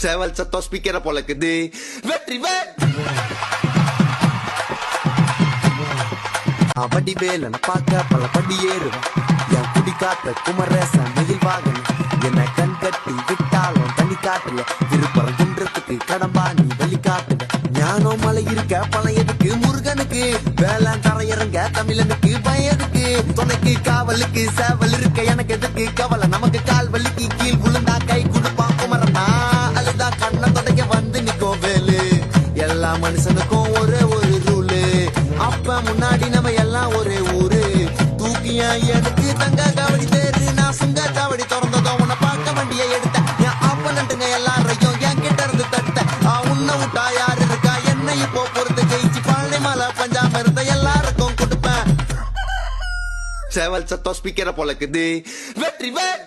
சேவல் சத்தம் ஸ்பீக்கரை பொழக்குது. வெற்றி வேல் அவடி வேலன பார்க்க பல படி ஏறுவான். என் குடி காத்த குமரேசன் மயில் வாகனம் என்ன கண் கட்டி விட்டாலும் தனி காட்டுல திருப்பரம் குன்றத்துக்கு கடம்பா நீ வழி காட்டுவ. ஞானம் மலை இருக்க பணம் எதுக்கு முருகனுக்கு வேளாண் தரையிறங்க தமிழனுக்கு பயதுக்கு துணைக்கு காவலுக்கு சேவல் இருக்க எனக்கு எதுக்கு கவலை நமக்கு கால் வலிக்கு கீழ் விழுந்தா கை கொடுப்பான் குமரனா அழுதா கண்ணை தொடக்க வந்து நிக்கோ வேலு. எல்லா மனுஷனுக்கும் ஒரே ஒரு ரூலு அப்ப முன்னாடி நம்ம எல்லாம் ஒரே ஊரு தூக்கியா எனக்கு தங்க காவடி தேரு நான் சுங்க காவடி திறந்ததோ உன்னை பார்க்க வண்டியை எடுத்தேன் என் அப்பனட்டுங்க எல்லாரையும் என் கிட்ட இருந்து தட்ட உன்னை விட்டா யாரு இருக்கா என்ன இப்போ பொறுத்து ஜெயிச்சு பழனி மலை பஞ்சாம இருந்த எல்லாருக்கும் கொடுப்பேன். சேவல் சத்தம் ஸ்பீக்கரை பொழக்குது. வெற்றி வேல்